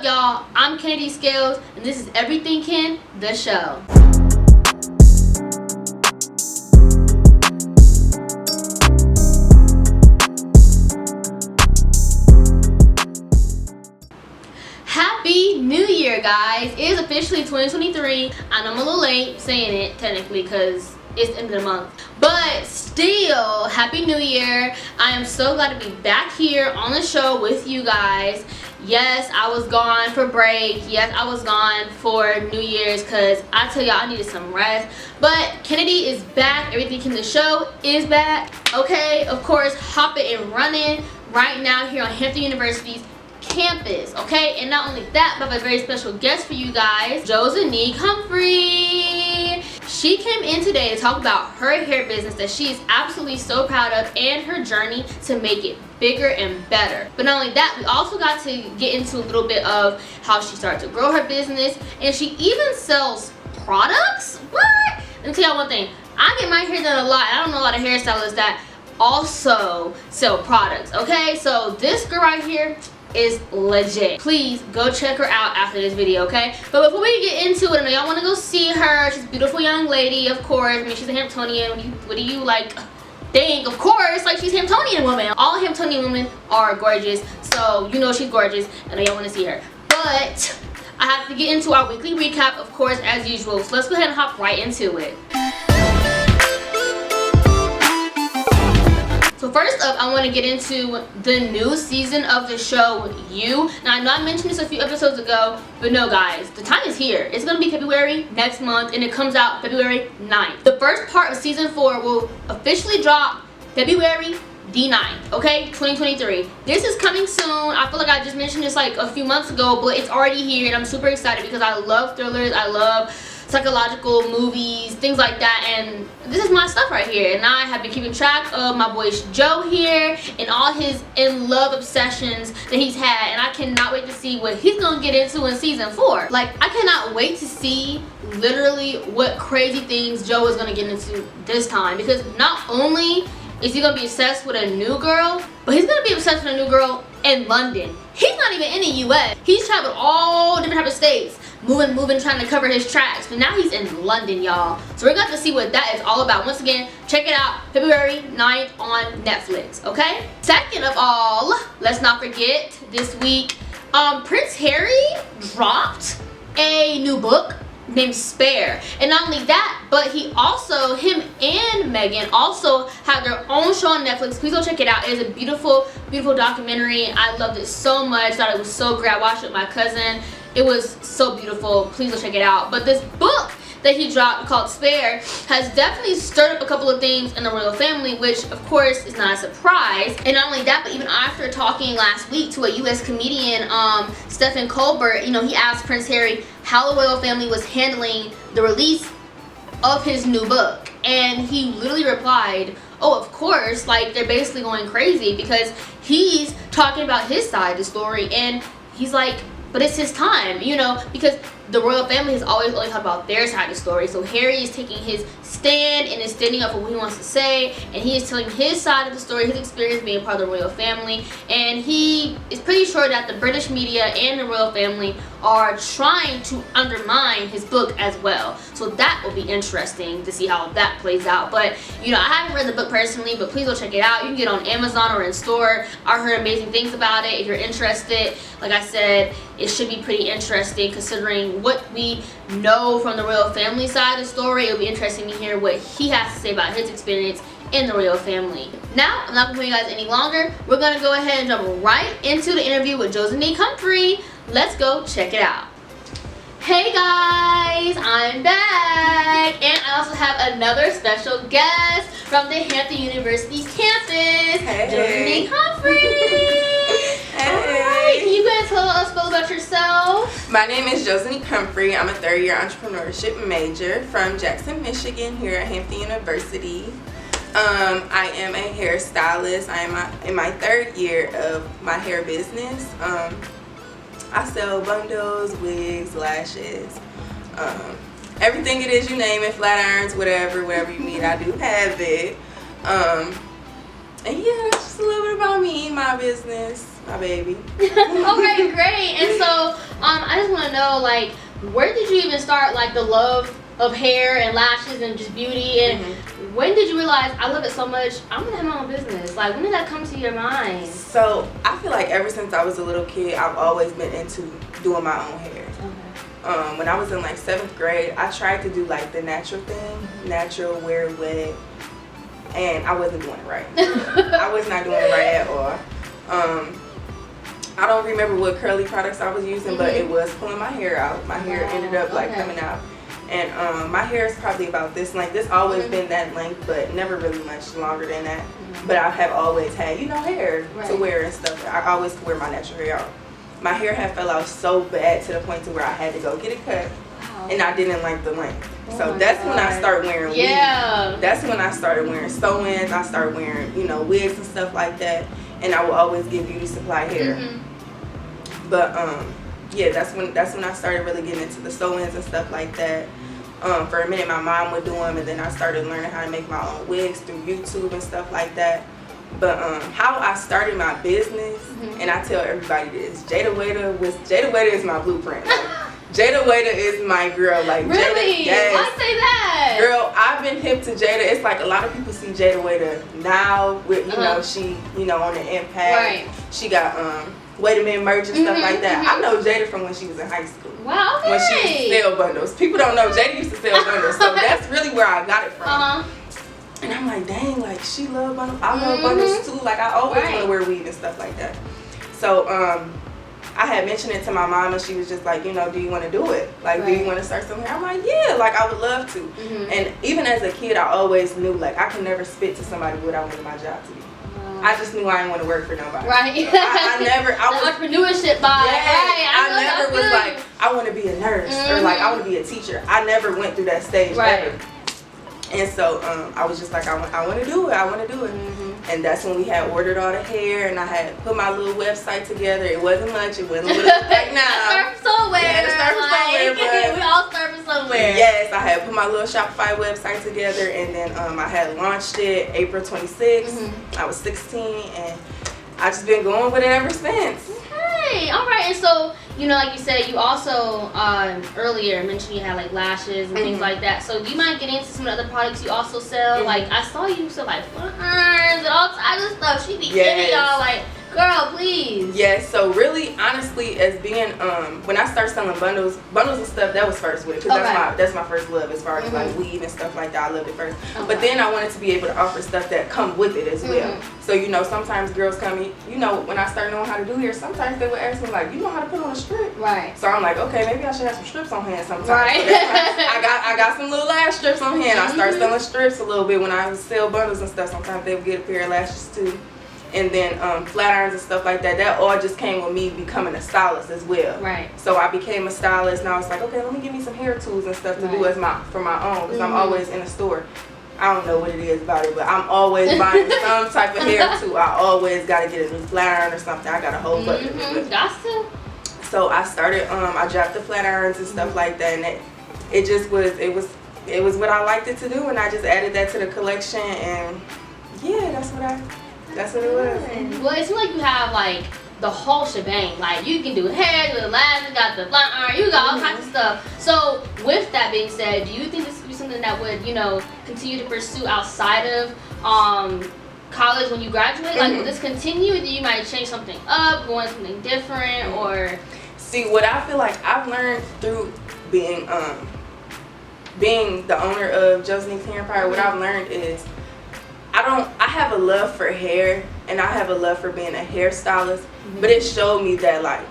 y'all? I'm Kennedy Scales, and this is Everything Kenn, the show. Happy New Year, guys. It is officially 2023. I know I'm a little late saying it, technically, because it's the end of the month. But still, Happy New Year. I am so glad to be back here on the show with you guys. Yes, I was gone for break. Yes, I was gone for New Year's because I tell y'all I needed some rest. But Kennedy is back. Everything in the show is back. Okay, of course, hopping and running right now here on Hampton University's campus. Okay, and not only that, but I have a very special guest for you guys, Jo'Zanique Humphrey. She came in today to talk about her hair business that she is absolutely so proud of and her journey to make it bigger and better. But not only that, we also got to get into a little bit of how she started to grow her business, and she even sells products. What? Let me tell y'all one thing. I get my hair done a lot. I don't know a lot of hairstylists that also sell products. Okay, so this girl right here is legit. Please go check her out after this video, okay? But before we get into it, I know y'all want to go see her. She's a beautiful young lady, of course. I mean, she's a Hamptonian. What do you like think? Of course, like, she's a Hamptonian woman. All Hamptonian women are gorgeous, so you know she's gorgeous. I know y'all want to see her. But I have to get into our weekly recap, of course, as usual. So let's go ahead and hop right into it. So first up, I want to get into the new season of the show, You. Now, I know I mentioned this a few episodes ago, but no, guys, the time is here. It's going to be February next month, and it comes out February 9th. The first part of season 4 will officially drop February the 9th, okay, 2023. This is coming soon. I feel like I just mentioned this like a few months ago, but it's already here, and I'm super excited because I love thrillers. I love psychological movies, things like that, and this is my stuff right here. And I have been keeping track of my boy Joe here and all his in-love obsessions that he's had, and I cannot wait to see what he's gonna get into in season 4. Like, I cannot wait to see literally what crazy things Joe is gonna get into this time, because not only is he gonna be obsessed with a new girl, but he's gonna be obsessed with a new girl in London. He's not even in the US. He's traveled all different type of states, moving, trying to cover his tracks. But now he's in London, y'all. So we're going to see what that is all about. Once again, check it out, February 9th on Netflix, okay? Second of all, let's not forget, this week, Prince Harry dropped a new book named Spare. And not only that, but he also, him and Meghan also have their own show on Netflix. Please go check it out. It is a beautiful, beautiful documentary. I loved it so much. Thought it was so great. I watched it with my cousin. It was so beautiful. Please go check it out. But this book that he dropped called Spare has definitely stirred up a couple of things in the royal family, which of course is not a surprise. And not only that, but even after talking last week to a US comedian, Stephen Colbert, you know, he asked Prince Harry how the royal family was handling the release of his new book, and he literally replied, oh, of course, like, they're basically going crazy because he's talking about his side of the story, and he's like, but it's his time, you know, because the royal family has always only talked about their side of the story. So Harry is taking his stand and is standing up for what he wants to say, and he is telling his side of the story, his experience being part of the royal family. And he is pretty sure that the British media and the royal family are trying to undermine his book as well. So that will be interesting to see how that plays out. But, you know, I haven't read the book personally, but please go check it out. You can get it on Amazon or in store. I heard amazing things about it. If you're interested, like I said, it should be pretty interesting considering what we know from the royal family side of the story. It'll be interesting to hear what he has to say about his experience in the royal family. Now, I'm not going to put you guys any longer. We're going to go ahead and jump right into the interview with Jo'Zanique Humphrey. Let's go check it out. Hey guys, I'm back, and I also have another special guest from the Hampton University's campus, Hey. Jo'Zanique Humphrey. Hey. Alright, can you go ahead and tell us a little about yourself? My name is Jo'Zanique Humphrey. I'm a third-year entrepreneurship major from Jackson, Michigan, here at Hampton University. I am a hairstylist. I am in my third year of my hair business. I sell bundles, wigs, lashes, everything it is you name it, flat irons, whatever you need, I do have it. And yeah, that's just a little bit about me, my business, my baby. Okay, great. And so I just want to know, like, where did you even start, like, the love of hair and lashes and just beauty? And when did you realize, I love it so much, I'm gonna have my own business? Like, when did that come to your mind? So I feel like ever since I was a little kid, I've always been into doing my own hair. When I was in like 7th grade, I tried to do like the natural thing, natural, wear wet, and I wasn't doing it right. I was not doing it right at all. I don't remember what curly products I was using, but it was pulling my hair out. My hair ended up like coming out. And my hair is probably about this length. It's always been that length, but never really much longer than that. But I have always had, you know, hair to wear and stuff. I always wear my natural hair out. My hair had fell out so bad to the point to where I had to go get it cut. And I didn't like the length. So that's when I started wearing wigs. That's when I started wearing sew-ins. I started wearing, you know, wigs and stuff like that. And I would always get beauty supply hair. But yeah, that's when I started really getting into the sew-ins and stuff like that. For a minute, my mom would do them, and then I started learning how to make my own wigs through YouTube and stuff like that. But how I started my business, and I tell everybody this, Jada Waiter is my blueprint. Like, Jada Waiter is my girl. Like, really? Jada, yes. Why say that? Girl, I've been hip to Jada. It's like a lot of people see Jada Waiter now with, you know, she, you know, on the Impact. She got Wait a Minute merch and stuff like that. I know Jada from when she was in high school. Wow, okay. When she used to sell bundles. People don't know Jada used to sell bundles. So that's really where I got it from. And I'm like, dang, like, she love bundles. I love bundles too. Like, I always want to wear weave and stuff like that. So I had mentioned it to my mom, and she was just like, you know, do you want to do it? Like, do you want to start something? I'm like, yeah, like, I would love to. And even as a kid, I always knew, like, I could never spit to somebody what I wanted my job to be. I just knew I didn't want to work for nobody. Right. So I never, I was, entrepreneurship vibe. Yeah, I never was like, I want to be a nurse or like, I want to be a teacher. I never went through that stage ever. And so I was just like, I want to do it. I want to do it. And that's when we had ordered all the hair, and I had put my little website together. It wasn't much. It wasn't what it is like now. Start from somewhere. Yeah, start from somewhere. We all start from somewhere. Yes, I had put my little Shopify website together, and then I had launched it April 26th. I was 16, and I just been going with it ever since. Okay, all right. And so, you know, like you said, you also earlier mentioned you had like lashes and things like that. So do you mind getting into some of the other products you also sell? Like, I saw you sell like foot irons and all types of stuff. She be giving y'all like, girl, please. Yes, so really, honestly, as being, when I started selling bundles and stuff, that was first with it. Because that's my first love as far as like weave and stuff like that. I loved it first. But then I wanted to be able to offer stuff that come with it as well. So, you know, sometimes girls come in, you know, when I started knowing how to do hair, sometimes they would ask me like, you know how to put on a strip? Right. So I'm like, okay, maybe I should have some strips on hand sometimes. Right. So I got some little lash strips on hand. I started selling strips a little bit when I would sell bundles and stuff. Sometimes they would get a pair of lashes too. And then flat irons and stuff like that. That all just came with me becoming a stylist as well. Right. So I became a stylist, and I was like, okay, let me give me some hair tools and stuff to do as for my own, because I'm always in a store. I don't know what it is about it, but I'm always buying some type of hair tool. I always got to get a new flat iron or something. I got a whole bucket of it. Got to. So I started. I dropped the flat irons and stuff like that, and it just was. It was what I liked it to do, and I just added that to the collection, and yeah, that's what it was. Well, it seems like you have like the whole shebang. Like, you can do hair, do the lashes, got the flat iron, you got all kinds of stuff. So with that being said, do you think this could be something that would, you know, continue to pursue outside of college when you graduate? Like, will this continue, or do you might change something up, go into something different, or? See, what I feel like I've learned through being the owner of Jo'Zanique Humphrey, what I've learned is I have a love for hair, and I have a love for being a hairstylist, but it showed me that like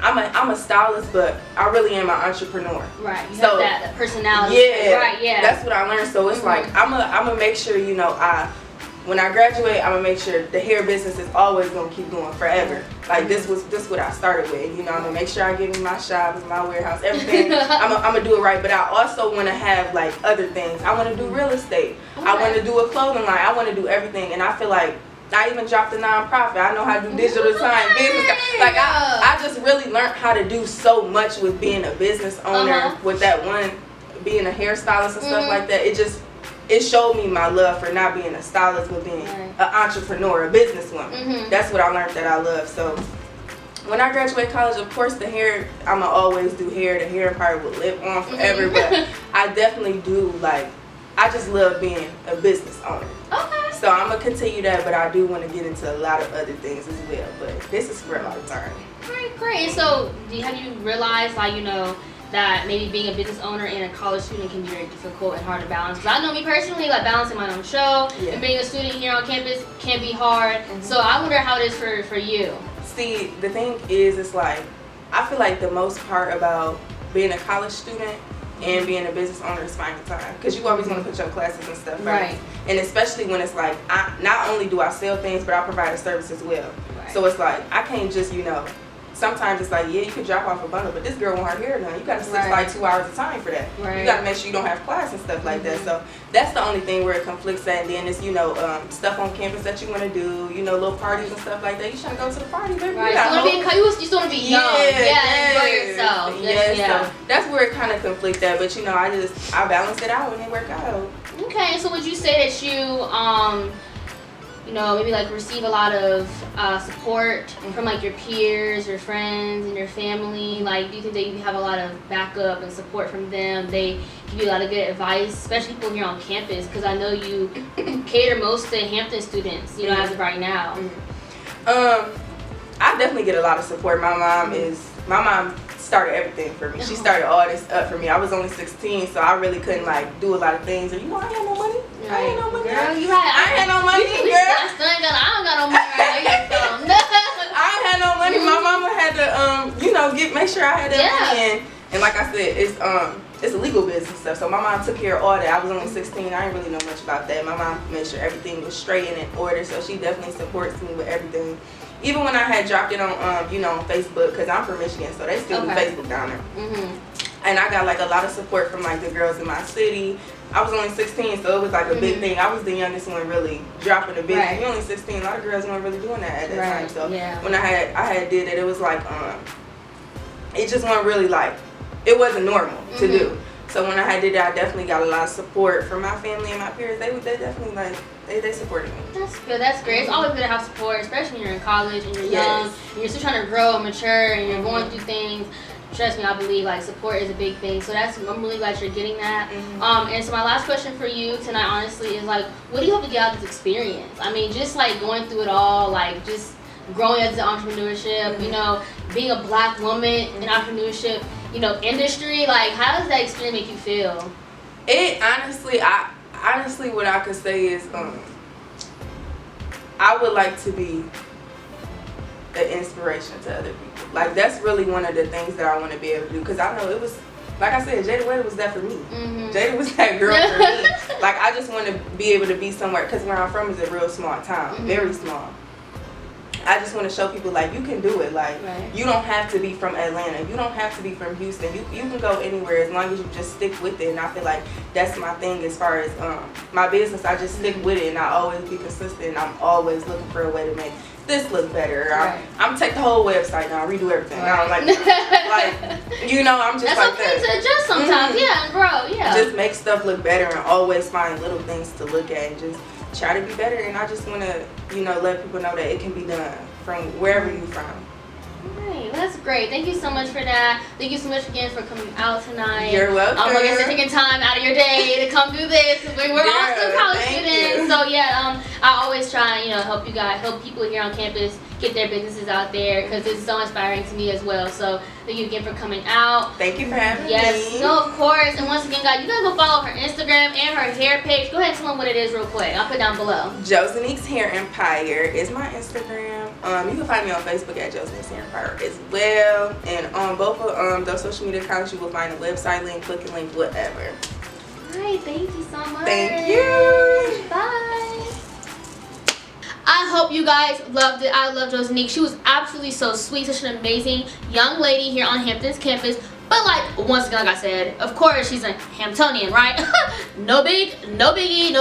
I'm a stylist, but I really am an entrepreneur. Right. You have that personality. Yeah. Right. Yeah. That's what I learned. So it's like I'm gonna make sure, you know, when I graduate, I'm gonna make sure the hair business is always gonna keep going forever. Like this what I started with. You know, I'm gonna make sure I give me my shops, my warehouse, everything. I'm gonna do it right. But I also want to have like other things. I want to do real estate. I want to do a clothing line. I want to do everything. And I feel like I even dropped a nonprofit. I know how to do digital design, business. Like I just really learned how to do so much with being a business owner. With that one, being a hairstylist and stuff like that. It showed me my love for not being a stylist, but being an entrepreneur, a businesswoman. That's what I learned that I love. So when I graduate college, of course, the hair, I'ma always do hair. The hair part will live on forever, but I definitely do, like, I just love being a business owner. Okay. So I'm gonna continue that, but I do want to get into a lot of other things as well. But this is for a long time. Great, great. So have you realized, like, you know, that maybe being a business owner and a college student can be very difficult and hard to balance? Because I know me personally, like, balancing my own show and being a student here on campus can be hard. So I wonder how it is for you. See, the thing is, it's like, I feel like the most part about being a college student and being a business owner is finding time, because you always want to put your classes and stuff first. Right. And especially when it's like, not only do I sell things, but I provide a service as well. Right. So it's like, I can't just, you know, sometimes it's like, yeah, you could drop off a bundle, but this girl want her hair done. You got to sit like 2 hours of time for that. Right. You got to make sure you don't have class and stuff like that. So that's the only thing where it conflicts at. And then it's, you know, stuff on campus that you want to do, you know, little parties and stuff like that. You trying to go to the party, baby. Right. You just want to be young. Yeah, enjoy yourself. Yeah. So that's where it kind of conflicts at. But, you know, I balance it out and it work out. Okay, so would you say that you know, maybe like receive a lot of support from like your peers, your friends, and your family? Like, do you think that you have a lot of backup and support from them? They give you a lot of good advice, especially people here on campus, because I know you cater most to Hampton students, you know, as of right now. I definitely get a lot of support. My mom started everything for me. She started all this up for me. I was only 16, so I really couldn't like do a lot of things. And you know, I had no money. Right. I had no money. Girl, I had no money, girl. I don't got no money right now. I ain't had no money. My mama had to, you know, make sure I had that money. And like I said, it's a legal business stuff. So my mom took care of all that. I was only 16. I didn't really know much about that. My mom made sure everything was straight and in order. So she definitely supports me with everything. Even when I had dropped it on, you know, on Facebook, because I'm from Michigan, so they still do Facebook down there. And I got like a lot of support from like the girls in my city. I was only 16, so it was like a big thing. I was the youngest one really dropping the business. You're only 16. A lot of girls weren't really doing that at that time. So when I had did it, it was like it just wasn't really like, it wasn't normal to do. So when I did that, I definitely got a lot of support from my family and my peers. They definitely like, they supported me. That's good. That's great. It's always good to have support, especially when you're in college and you're young and you're still trying to grow and mature and you're going through things. Trust me, I believe like support is a big thing. So I'm really glad you're getting that. And so my last question for you tonight, honestly, is like, what do you hope to get out of this experience? I mean, just like going through it all, like just growing as an entrepreneurship, you know, being a black woman in entrepreneurship, you know, industry. Like, how does that experience make you feel? It honestly, what I could say is, I would like to be an inspiration to other people. Like, that's really one of the things that I want to be able to do, because I know it was, like I said, Jada Weddle was that for me. Jada was that girl for me. Like, I just want to be able to be somewhere, because where I'm from is a real small town, very small. I just want to show people, like, you can do it. Like, you don't have to be from Atlanta. You don't have to be from Houston. You can go anywhere as long as you just stick with it. And I feel like that's my thing as far as my business. I just stick with it, and I always be consistent. I'm always looking for a way to make this look better. I'm take the whole website now, redo everything. I don't like, you know, I'm just that's like okay that. to adjust sometimes. Yeah, and grow. Yeah. Just make stuff look better and always find little things to look at and just try to be better. And I just want to, you know, let people know that it can be done from wherever you're from. Right, that's great. Thank you so much for that. Thank you so much again for coming out tonight. You're welcome. Like I said, taking time out of your day to come do this. We're all still college students, so yeah. I always try and, you know, help people here on campus get their businesses out there, because it's so inspiring to me as well. So thank you again for coming out. Thank you for having me. Yes, no, of course. And once again, guys, you gotta go follow her Instagram and her hair page. Go ahead and tell them what it is real quick. I'll put it down below. Jo'Zanique's Hair Empire is my Instagram. You can find me on Facebook at Jo'Zanique's Hair Empire as well. And on both of those social media accounts, you will find a website link, clicking link, whatever. All right, thank you so much. Thank you. Bye. I hope you guys loved it. I love Jo'Zanique. She was absolutely so sweet, such an amazing young lady here on Hampton's campus. But like, once again, like I said, of course she's a Hamptonian, right? No biggie, no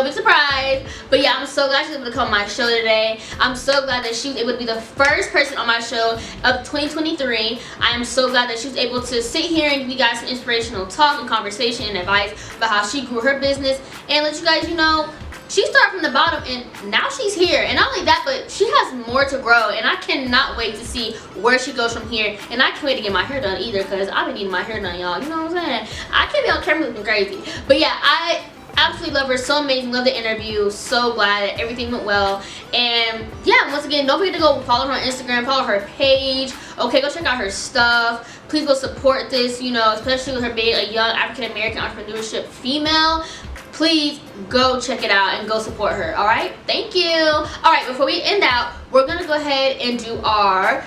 big surprise. But yeah, I'm so glad she was able to come on my show today. I'm so glad that she was able to be the first person on my show of 2023. I am so glad that she was able to sit here and give you guys some inspirational talk and conversation and advice about how she grew her business, and let you guys, you know, She started from the bottom and now she's here. And not only that, but she has more to grow, and I cannot wait to see where she goes from here. And I can't wait to get my hair done either, because I've been needing my hair done, y'all. You know what I'm saying? I can't be on camera looking crazy. But yeah, I absolutely love her. So amazing. Love the interview. So glad that everything went well. And yeah, once again, don't forget to go follow her on Instagram, follow her page. Okay, go check out her stuff. Please go support this, you know, especially with her being a young African-American entrepreneurship female. Please go check it out and go support her. All right, thank you. All right, before we end out, we're gonna go ahead and do our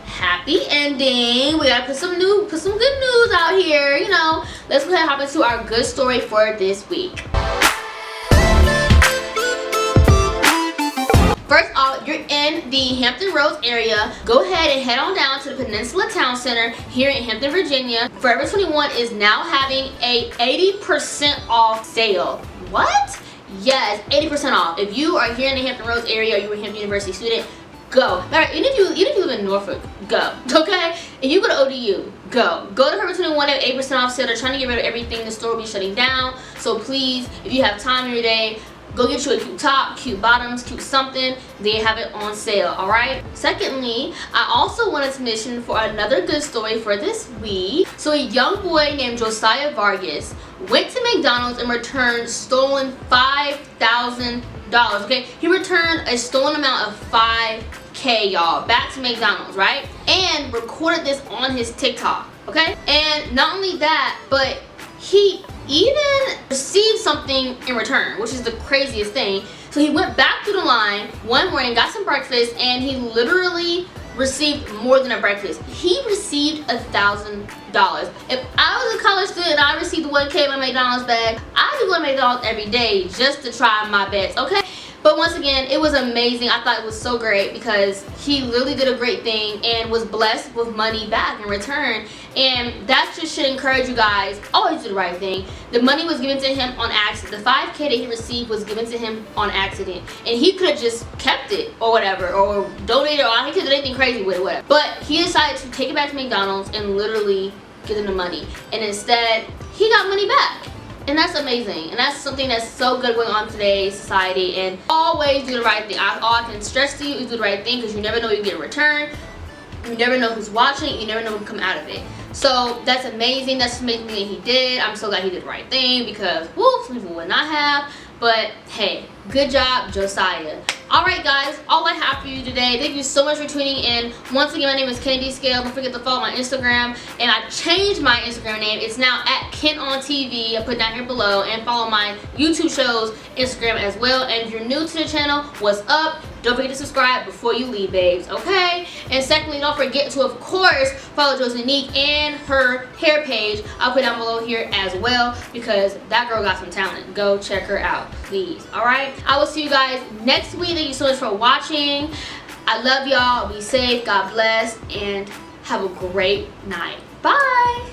happy ending. We gotta put some good news out here, you know. Let's go ahead and hop into our good story for this week. First off, you're in the Hampton Roads area, go ahead and head on down to the Peninsula Town Center here in Hampton, Virginia. Forever 21 is now having a 80% off sale. What? Yes, 80% off. If you are here in the Hampton Roads area or you're a Hampton University student, go. Even if you live in Norfolk, go. Okay? If you go to ODU, go. Go to Forever 21 at 8% off sale. They're trying to get rid of everything. The store will be shutting down. So please, if you have time in your day, go get you a cute top, cute bottoms, cute something. They have it on sale, alright? Secondly, I also wanted to mention for another good story for this week. So a young boy named Josiah Vargas went to McDonald's and returned stolen $5,000. Okay? He returned a stolen amount of $5K, y'all, back to McDonald's, right? And recorded this on his TikTok, okay? And not only that, but he even received something in return, which is the craziest thing. So he went back to the line one morning, got some breakfast, and he literally received more than a breakfast. He received $1,000. If I was a college student and I received $1K in my McDonald's bag, I'd be going to McDonald's every day just to try my best, okay? But once again, it was amazing. I thought it was so great because he literally did a great thing and was blessed with money back in return. And that just should encourage you guys, always do the right thing. The money was given to him on accident. The $5K that he received was given to him on accident. And he could have just kept it or whatever, or donated, or he could have done anything crazy with it, whatever. But he decided to take it back to McDonald's and literally give them the money. And instead, he got money back. And that's amazing, and that's something that's so good going on in today's society. And always do the right thing. All I can stress to you is do the right thing, because you never know what you get in return. You never know who's watching. You never know what can come out of it. So that's amazing. That's amazing that he did. I'm so glad he did the right thing, because whoop, some people would not have. But hey, good job, Josiah. Alright guys, all I have for you today. Thank you so much for tuning in. Once again, my name is Kennedy Scale. Don't forget to follow my Instagram. And I changed my Instagram name. It's now at Kenn on TV. I put it down here below. And follow my YouTube show's Instagram as well. And if you're new to the channel, what's up? Don't forget to subscribe before you leave, babes, okay? And secondly, don't forget to, of course, follow Jo'Zanique and her hair page. I'll put it down below here as well, because that girl got some talent. Go check her out, please, all right? I will see you guys next week. Thank you so much for watching. I love y'all. Be safe. God bless. And have a great night. Bye.